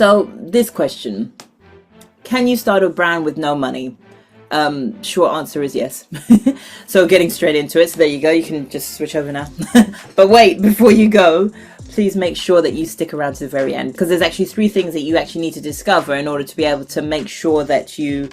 So this question, can you start a brand with no money? Short answer is yes. So getting straight into it. So there you go. You can just switch over now. But wait, before you go, please make sure that you stick around to the very end, because there's actually 3 things that you actually need to discover in order to be able to make sure that you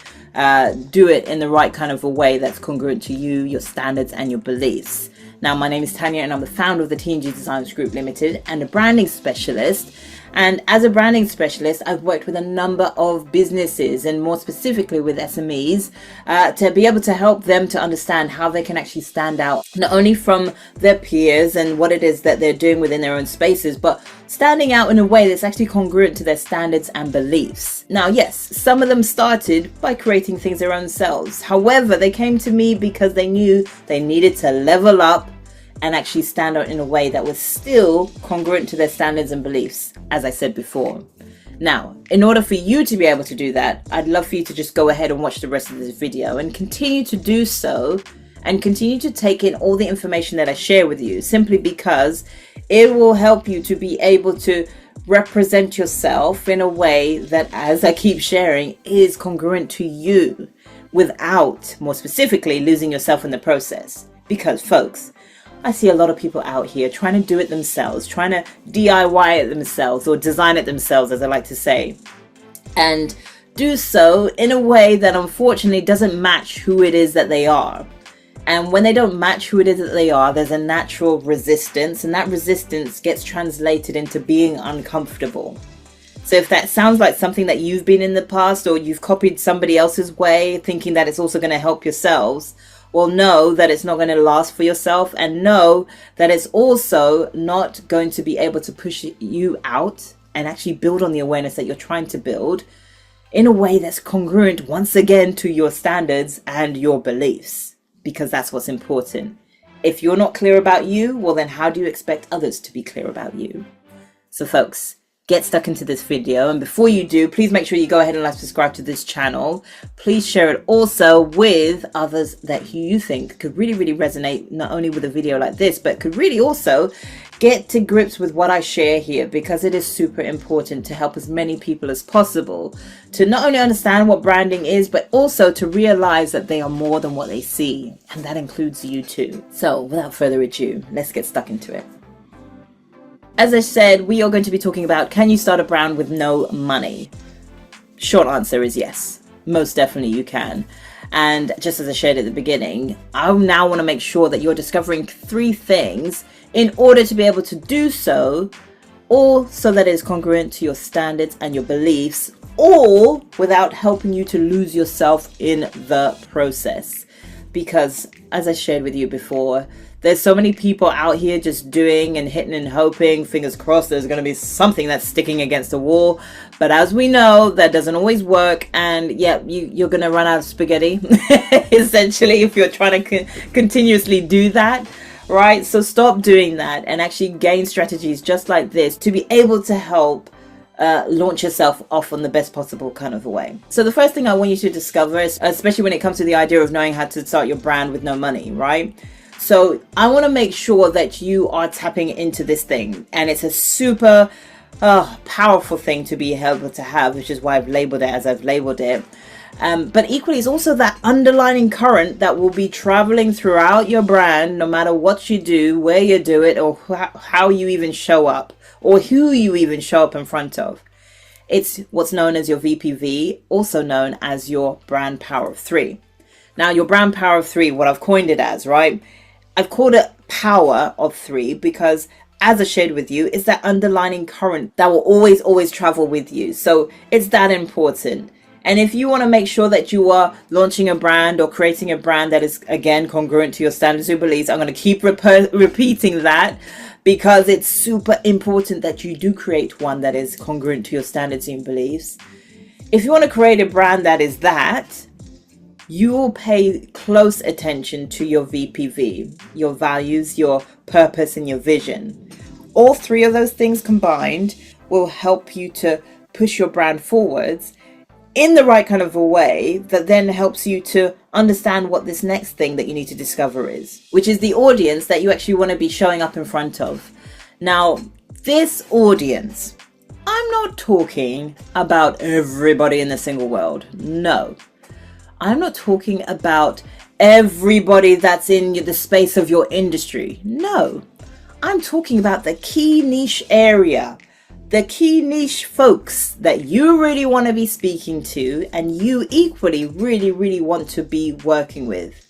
do it in the right kind of a way that's congruent to you, your standards and your beliefs. Now, my name is Tanya and I'm the founder of the TNG Designs Group Limited and a branding specialist. And as a branding specialist, I've worked with a number of businesses and more specifically with SMEs to be able to help them to understand how they can actually stand out, not only from their peers and what it is that they're doing within their own spaces, but standing out in a way that's actually congruent to their standards and beliefs. Now, yes, some of them started by creating things their own selves. However, they came to me because they knew they needed to level up and actually stand out in a way that was still congruent to their standards and beliefs, as I said before. Now, in order for you to be able to do that, I'd love for you to just go ahead and watch the rest of this video and continue to do so and continue to take in all the information that I share with you, simply because it will help you to be able to represent yourself in a way that, as I keep sharing, is congruent to you without, more specifically, losing yourself in the process. Because, folks, I see a lot of people out here trying to do it themselves, trying to DIY it themselves or design it themselves, as I like to say, and do so in a way that unfortunately doesn't match who it is that they are. And when they don't match who it is that they are, there's a natural resistance, and that resistance gets translated into being uncomfortable. So if that sounds like something that you've been in the past, or you've copied somebody else's way thinking that it's also going to help yourselves, well, know that it's not going to last for yourself, and know that it's also not going to be able to push you out and actually build on the awareness that you're trying to build in a way that's congruent once again to your standards and your beliefs, because that's what's important. If you're not clear about you, well, then how do you expect others to be clear about you? So folks, get stuck into this video, and before you do, please make sure you go ahead and subscribe to this channel. Please share it also with others that you think could really resonate, not only with a video like this, but could really also get to grips with what I share here, because it is super important to help as many people as possible to not only understand what branding is, but also to realize that they are more than what they see, and that includes you too. So without further ado, let's get stuck into it. As I said, we are going to be talking about, can you start a brand with no money? Short answer is yes. Most definitely you can. And just as I shared at the beginning, I now want to make sure that you're discovering 3 things in order to be able to do so, all so that it is congruent to your standards and your beliefs, all without helping you to lose yourself in the process. Because as I shared with you before, there's so many people out here just doing and hitting and hoping, fingers crossed there's going to be something that's sticking against the wall. But as we know, that doesn't always work. And yeah, you're going to run out of spaghetti, essentially, if you're trying to continuously do that, right? So stop doing that and actually gain strategies just like this to be able to help launch yourself off on the best possible kind of a way. So the first thing I want you to discover is, especially when it comes to the idea of knowing how to start your brand with no money, right? So I want to make sure that you are tapping into this thing, and it's a super powerful thing to be able to have, which is why I've labeled it as I've labeled it. But equally, it's also that underlying current that will be traveling throughout your brand, no matter what you do, where you do it, or how you even show up, or who you even show up in front of. It's what's known as your VPV, also known as your brand power of 3. Now, your brand power of 3, what I've coined it as, right? I've called it power of 3 because, as I shared with you, it's that underlying current that will always travel with you. So it's that important. And if you want to make sure that you are launching a brand or creating a brand that is, again, congruent to your standards and beliefs, I'm going to keep repeating that, because it's super important that you do create one that is congruent to your standards and beliefs. If you want to create a brand that is that, you will pay close attention to your VPV, your values, your purpose, and your vision. All 3 of those things combined will help you to push your brand forwards in the right kind of a way that then helps you to understand what this next thing that you need to discover is, which is the audience that you actually want to be showing up in front of. Now, this audience, I'm not talking about everybody in the single world. No. I'm not talking about everybody that's in the space of your industry. No. I'm talking about the key niche area, the key niche folks that you really want to be speaking to and you equally really want to be working with.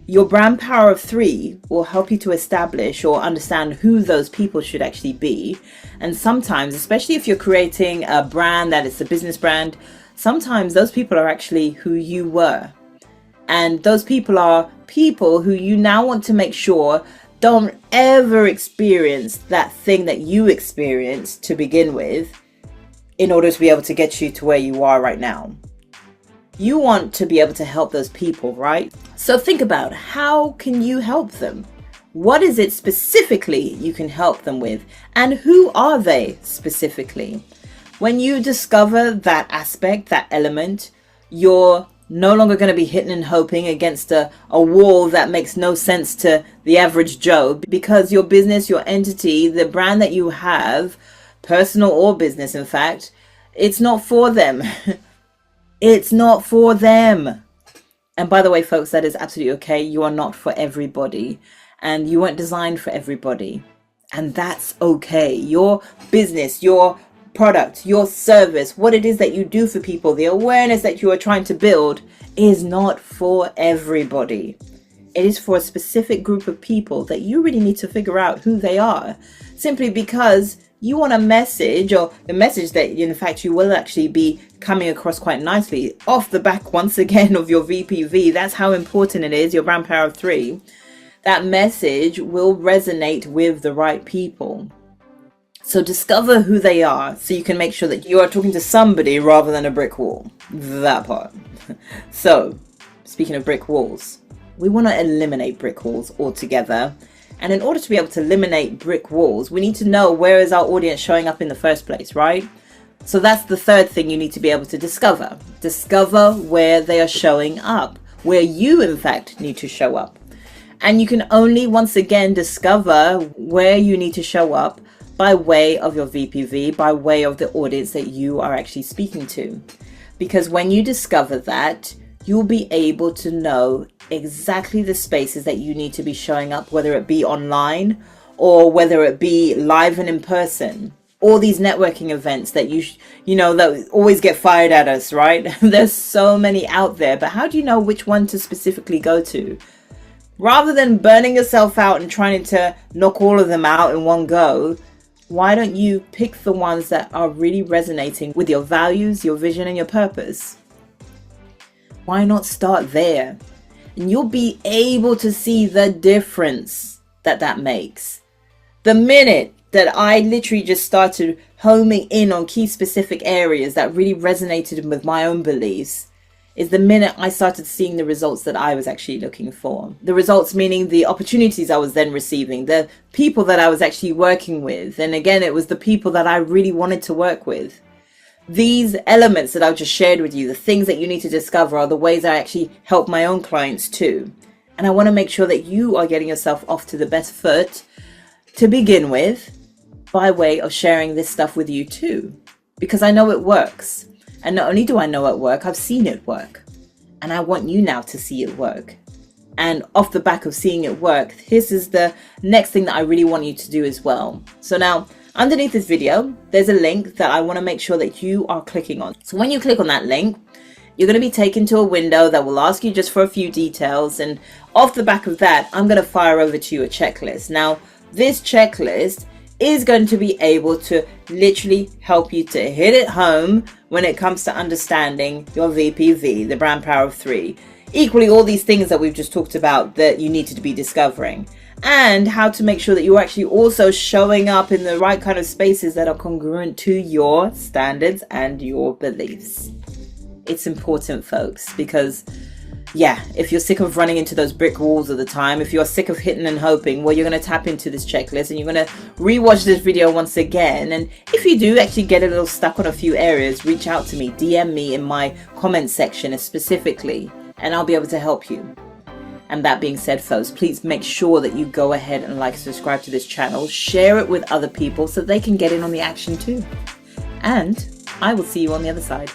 Your brand power of 3 will help you to establish or understand who those people should actually be. And sometimes, especially if you're creating a brand that is a business brand, sometimes those people are actually who you were. And those people are people who you now want to make sure don't ever experience that thing that you experienced to begin with in order to be able to get you to where you are right now. You want to be able to help those people, right? So think about, how can you help them? What is it specifically you can help them with? And who are they specifically? When you discover that aspect, that element, you're no longer going to be hitting and hoping against a wall that makes no sense to the average Joe, because your business, your entity, the brand that you have, personal or business in fact, it's not for them. It's not for them. And by the way, folks, that is absolutely okay. You are not for everybody and you weren't designed for everybody. And that's okay. Your business, your product, your service, what it is that you do for people, the awareness that you are trying to build is not for everybody. It is for a specific group of people that you really need to figure out who they are, simply because you want a message, or the message that in fact you will actually be coming across quite nicely off the back once again of your VPV. That's how important it is, your brand power of 3. That message will resonate with the right people. So discover who they are so you can make sure that you are talking to somebody rather than a brick wall. That part. So, speaking of brick walls, we want to eliminate brick walls altogether. And in order to be able to eliminate brick walls, we need to know where is our audience showing up in the first place, right? So that's the third thing you need to be able to discover. Discover where they are showing up, where you in fact need to show up. And you can only once again discover where you need to show up by way of your VPV, by way of the audience that you are actually speaking to. Because when you discover that, you'll be able to know exactly the spaces that you need to be showing up, whether it be online or whether it be live and in person. All these networking events that you know that always get fired at us, right? There's so many out there, but how do you know which one to specifically go to? Rather than burning yourself out and trying to knock all of them out in one go, why don't you pick the ones that are really resonating with your values, your vision, and your purpose? Why not start there? And you'll be able to see the difference that makes. The minute that I literally just started homing in on key specific areas that really resonated with my own beliefs is the minute I started seeing the results that I was actually looking for. The results meaning the opportunities I was then receiving, the people that I was actually working with. And again, it was the people that I really wanted to work with. These elements that I've just shared with you, the things that you need to discover, are the ways I actually help my own clients too. And I want to make sure that you are getting yourself off to the best foot to begin with by way of sharing this stuff with you too. Because I know it works. And not only do I know it work, I've seen it work. And I want you now to see it work. And off the back of seeing it work, this is the next thing that I really want you to do as well. So now, underneath this video, there's a link that I want to make sure that you are clicking on. So when you click on that link, you're going to be taken to a window that will ask you just for a few details. And off the back of that, I'm going to fire over to you a checklist. Now, this checklist is going to be able to literally help you to hit it home when it comes to understanding your VPV, the brand power of 3. Equally, all these things that we've just talked about that you need to be discovering, and how to make sure that you're actually also showing up in the right kind of spaces that are congruent to your standards and your beliefs. It's important, folks, because yeah, if you're sick of running into those brick walls all the time, if you're sick of hitting and hoping, well, you're going to tap into this checklist and you're going to rewatch this video once again. And if you do actually get a little stuck on a few areas, reach out to me, DM me in my comment section specifically, and I'll be able to help you. And that being said, folks, please make sure that you go ahead and subscribe to this channel, share it with other people so they can get in on the action too. and I will see you on the other side.